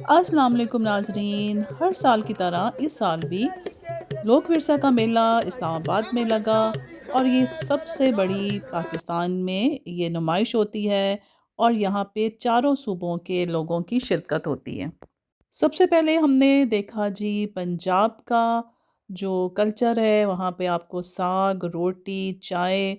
अस्सलाम वालेकुम नाजरीन। हर साल की तरह इस साल भी लोक विरसा का मेला इस्लामाबाद में लगा और ये सबसे बड़ी पाकिस्तान में ये नुमाइश होती है और यहाँ पे चारों सूबों के लोगों की शिरकत होती है। सबसे पहले हमने देखा जी पंजाब का जो कल्चर है, वहाँ पे आपको साग, रोटी, चाय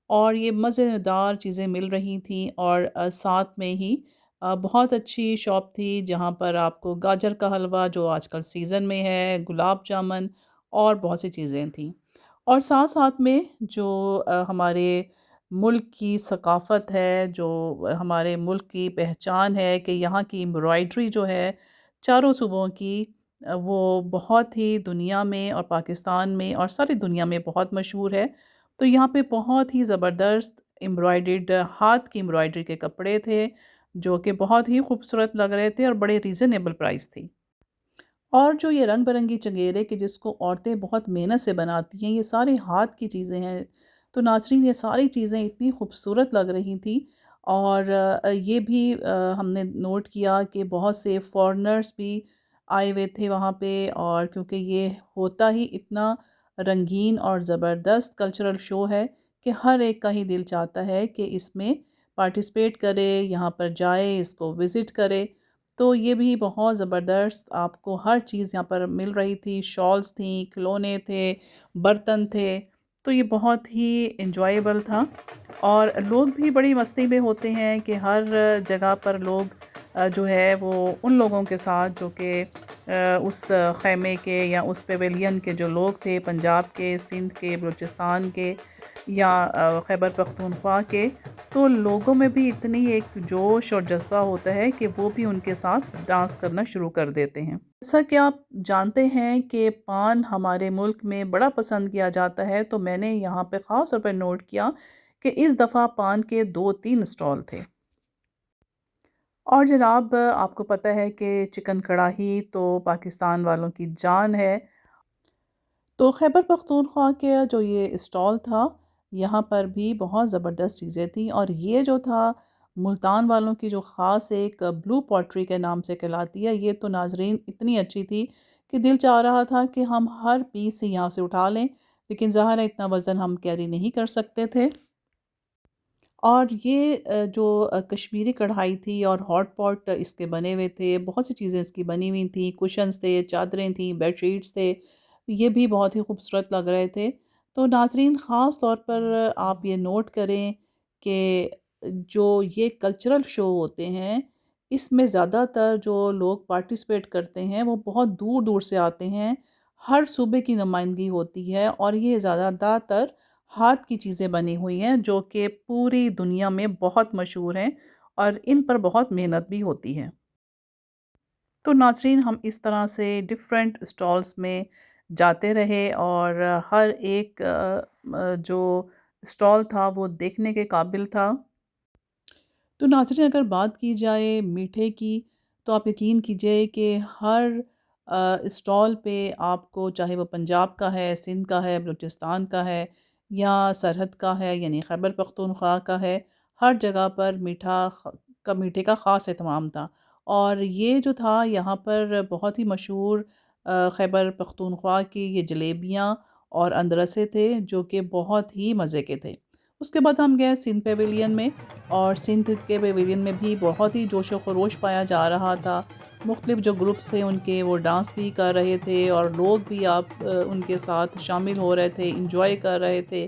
और ये मज़ेदार चीज़ें मिल रही थी और साथ में ही बहुत अच्छी शॉप थी जहाँ पर आपको गाजर का हलवा जो आजकल सीज़न में है, गुलाब जामुन और बहुत सी चीज़ें थीं। और साथ-साथ में जो हमारे मुल्क की सकाफ़त है, जो हमारे मुल्क की पहचान है कि यहाँ की एम्ब्रॉयडरी जो है चारों सूबों की वो बहुत ही दुनिया में और पाकिस्तान में और सारी दुनिया में बहुत मशहूर है। तो यहाँ पे बहुत ही ज़बरदस्त एम्ब्रॉयडर्ड हाथ की एम्ब्रॉयडरी के कपड़े थे, जो कि बहुत ही खूबसूरत लग रहे थे और बड़े रीज़नेबल प्राइस थी। और जो ये रंग-बिरंगी चंगेरे कि जिसको औरतें बहुत मेहनत से बनाती हैं, ये सारे हाथ की चीज़ें हैं। तो नाज़रीन ये सारी चीज़ें इतनी खूबसूरत लग रही थी और ये भी हमने नोट किया कि बहुत से फ़ॉरेनर्स भी आए हुए थे वहाँ पे और क्योंकि ये होता ही इतना रंगीन और ज़बरदस्त कल्चरल शो है कि हर एक का ही दिल चाहता है कि इसमें पार्टिसिपेट करे, यहाँ पर जाए, इसको विज़िट करे। तो ये भी बहुत ज़बरदस्त आपको हर चीज़ यहाँ पर मिल रही थी, शॉल्स थीं, खिलौने थे, बर्तन थे, तो ये बहुत ही एन्जॉयबल था। और लोग भी बड़ी मस्ती में होते हैं कि हर जगह पर लोग जो है वो उन लोगों के साथ जो कि उस ख़ैमे के या उस पेवेलियन के जो लोग थे पंजाब के, सिंध के, बलूचिस्तान के या खैबर पख्तूनख्वा के, तो लोगों में भी इतनी एक जोश और जज़्बा होता है कि वो भी उनके साथ डांस करना शुरू कर देते हैं। जैसा कि आप जानते हैं कि पान हमारे मुल्क में बड़ा पसंद किया जाता है, तो मैंने यहाँ पे ख़ास तौर पे नोट किया कि इस दफ़ा पान के 2-3 स्टॉल थे। और जनाब आपको पता है कि चिकन कढ़ाई तो पाकिस्तान वालों की जान है। तो खैबर पख्तूनख्वा के जो ये स्टॉल था, यहाँ पर भी बहुत ज़बरदस्त चीज़ें थीं और ये जो था मुल्तान वालों की जो ख़ास एक ब्लू पॉटरी के नाम से कहलाती है, ये तो नाज़रीन इतनी अच्छी थी कि दिल चाह रहा था कि हम हर पीस यहाँ से उठा लें, लेकिन ज़ाहिर है इतना वज़न हम कैरी नहीं कर सकते थे। और ये जो कश्मीरी कढ़ाई थी और हॉट पॉट इसके बने हुए थे, बहुत सी चीज़ें इसकी बनी हुई थी, कुशन्स थे, चादरें थीं, बेडशीट्स थे, ये भी बहुत ही खूबसूरत लग रहे थे। तो नाज़रीन ख़ास तौर पर आप ये नोट करें कि जो ये कल्चरल शो होते हैं, इसमें ज़्यादातर जो लोग पार्टिसिपेट करते हैं, वो बहुत दूर-दूर से आते हैं। हर सूबे की नुमाइंदगी होती है और ये ज़्यादातर हाथ की चीज़ें बनी हुई हैं जो कि पूरी दुनिया में बहुत मशहूर हैं और इन पर बहुत मेहनत भी होती है। तो नाज़रीन हम इस तरह से डिफ़रेंट स्टॉल्स में जाते रहे और हर एक जो स्टॉल था वो देखने के काबिल था। तो नाज़रीन अगर बात की जाए मीठे की, तो आप यकीन कीजिए कि हर स्टॉल पे आपको चाहे वो पंजाब का है, सिंध का है, बलूचिस्तान का है या सरहद का है यानी खैबर पख्तूनख्वा का है, हर जगह पर मीठे का ख़ास एहतमाम था। और ये जो था यहाँ पर बहुत ही मशहूर खैबर पख्तूनख्वा की ये जलेबियाँ और अंदरसे थे जो कि बहुत ही मज़े के थे। उसके बाद हम गए सिंध पेविलियन में और सिंध के पेविलियन में भी बहुत ही जोश व ख़रोश पाया जा रहा था। मुख्तलिफ़ जो ग्रुप्स थे उनके वो डांस भी कर रहे थे और लोग भी उनके साथ शामिल हो रहे थे, एंजॉय कर रहे थे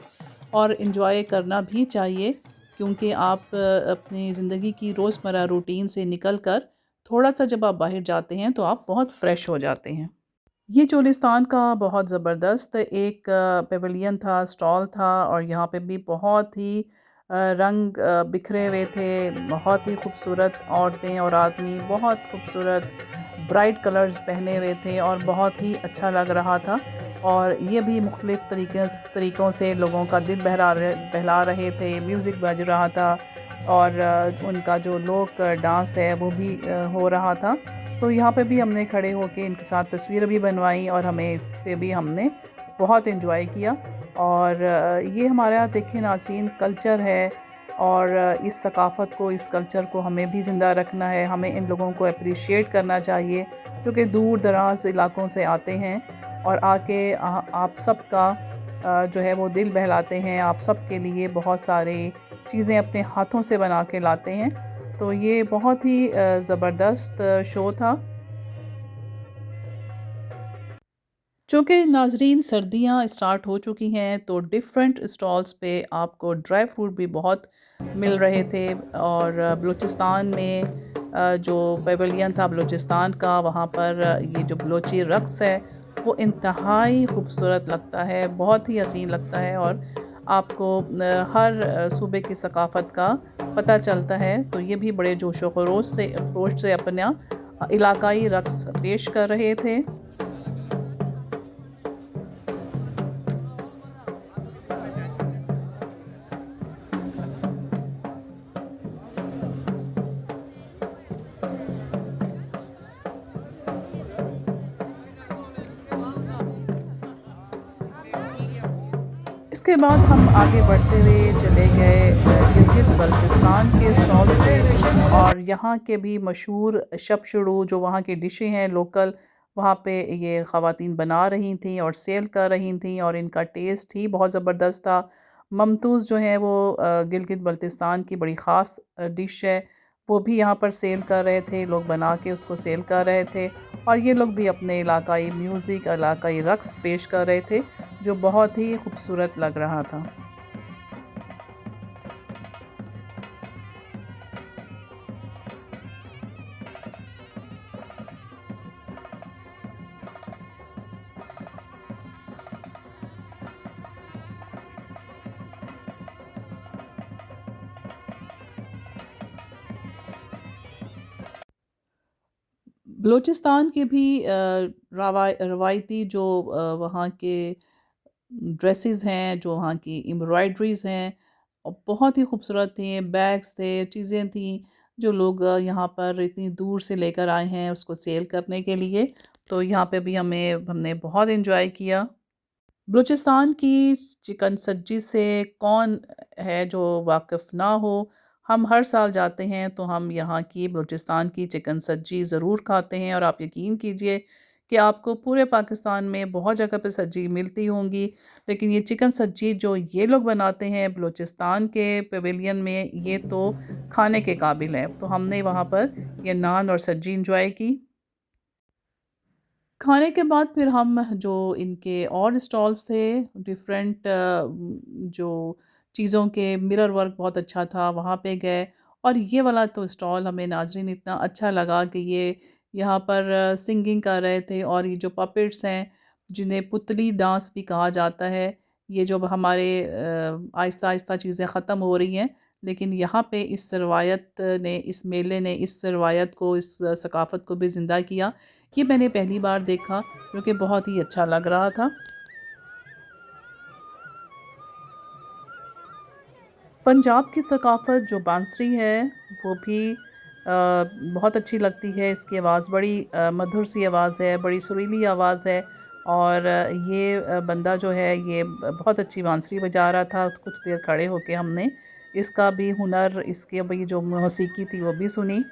और एंजॉय करना भी चाहिए क्योंकि आप अपनी ज़िंदगी की रोज़मर्रा रूटीन से निकल कर थोड़ा-सा जब आप बाहर जाते हैं तो आप बहुत फ्रेश हो जाते हैं। ये चोलिस्तान का बहुत ज़बरदस्त एक पेविलियन था, स्टॉल था और यहाँ पे भी बहुत ही रंग बिखरे हुए थे, बहुत ही खूबसूरत औरतें और आदमी, बहुत खूबसूरत ब्राइट कलर्स पहने हुए थे और बहुत ही अच्छा लग रहा था। और ये भी मुख्तलिफ़ तरीक़ों से लोगों का दिल बहला रहे थे, म्यूज़िक बज रहा था और उनका जो लोक डांस है वो भी हो रहा था। तो यहाँ पे भी हमने खड़े होके इनके साथ तस्वीरें भी बनवाई और हमें इस पे भी हमने बहुत एंजॉय किया। और ये हमारा देखिए नाज़रीन कल्चर है और इस सकाफ़त को, इस कल्चर को हमें भी ज़िंदा रखना है। हमें इन लोगों को अप्रिशिएट करना चाहिए जो कि दूर दराज़ इलाकों से आते हैं और आके आप सबका जो है वो दिल बहलाते हैं। आप सबके लिए बहुत सारी चीज़ें अपने हाथों से बना के लाते हैं। तो ये बहुत ही ज़बरदस्त शो था। चूँकि नाज़रीन सर्दियाँ स्टार्ट हो चुकी हैं तो डिफ़रेंट स्टॉल्स पे आपको ड्राई फ्रूट भी बहुत मिल रहे थे और बलूचिस्तान में जो पेवेलियन था बलूचिस्तान का, वहाँ पर ये जो बलोची रक़्स है वो इंतहाई खूबसूरत लगता है, बहुत ही हसीन लगता है और आपको हर सूबे की सकाफ़त का पता चलता है। तो ये भी बड़े जोश व खरोश से अपना इलाकाई रक़्स पेश कर रहे थे। इसके बाद हम आगे बढ़ते हुए चले गए गिलगित बल्तिस्तान के स्टॉल्स पे और यहाँ के भी मशहूर शब-शुरू जो वहाँ की डिशें हैं लोकल, वहाँ पे ये ख़वातीन बना रही थीं और सेल कर रही थीं और इनका टेस्ट ही बहुत ज़बरदस्त था। ममतूज़ जो है वो गिलगित बल्तिस्तान की बड़ी ख़ास डिश है, वो भी यहाँ पर सेल कर रहे थे, लोग बना के उसको सेल कर रहे थे और ये लोग भी अपने इलाकाई म्यूज़िक, इलाकाई रक़्स पेश कर रहे थे, जो बहुत ही खूबसूरत लग रहा था। बलूचिस्तान के भी रवायती जो वहाँ के ड्रेसेस हैं, जो वहाँ की एम्ब्रॉयडरीज़ हैं और बहुत ही खूबसूरत थी, बैग्स थे, चीज़ें थीं जो लोग यहाँ पर इतनी दूर से लेकर आए हैं उसको सेल करने के लिए। तो यहाँ पे भी हमने बहुत एन्जॉय किया। बलूचिस्तान की चिकन सज्जी से कौन है जो वाकिफ़ ना हो। हम हर साल जाते हैं तो हम यहाँ की बलूचिस्तान की चिकन सज्जी ज़रूर खाते हैं और आप यकीन कीजिए कि आपको पूरे पाकिस्तान में बहुत जगह पे सज्जी मिलती होंगी, लेकिन ये चिकन सज्जी जो ये लोग बनाते हैं बलूचिस्तान के पेवेलियन में, ये तो खाने के काबिल है। तो हमने वहाँ पर ये नान और सज्जी एन्जॉय की। खाने के बाद फिर हम जो इनके और स्टॉल्स थे डिफरेंट जो चीज़ों के मिरर वर्क बहुत अच्छा था वहाँ पे गए और ये वाला तो स्टॉल हमें नाज़रीन इतना अच्छा लगा कि ये यहाँ पर सिंगिंग कर रहे थे और ये जो पपेट्स हैं जिन्हें पुतली डांस भी कहा जाता है, ये जो अब हमारे आहिस्ता आहिस्ता चीज़ें ख़त्म हो रही हैं, लेकिन यहाँ पे इस रवायत ने, इस मेले ने इस रवायत को, इस सकाफ़त को भी ज़िंदा किया। ये मैंने पहली बार देखा जो कि बहुत ही अच्छा लग रहा था। पंजाब की सकाफ़त जो बांसुरी है वो भी बहुत अच्छी लगती है। इसकी आवाज़ बड़ी मधुर सी आवाज़ है, बड़ी सुरीली आवाज़ है और ये बंदा जो है ये बहुत अच्छी बांसुरी बजा रहा था। कुछ देर खड़े होके हमने इसका भी हुनर, इसके भी जो मौसीकी थी वो भी सुनी।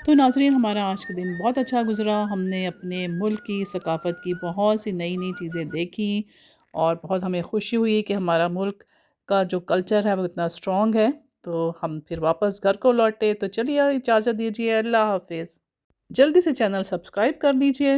तो नाज़रीन हमारा आज का दिन बहुत अच्छा गुज़रा। हमने अपने मुल्क की सकाफ़त की बहुत सी नई-नई चीज़ें देखी और बहुत हमें खुशी हुई कि हमारा मुल्क का जो कल्चर है वो इतना स्ट्रॉन्ग है। तो हम फिर वापस घर को लौटे। तो चलिए इजाज़त दीजिए, अल्लाह हाफ़िज़। जल्दी से चैनल सब्सक्राइब कर लीजिए।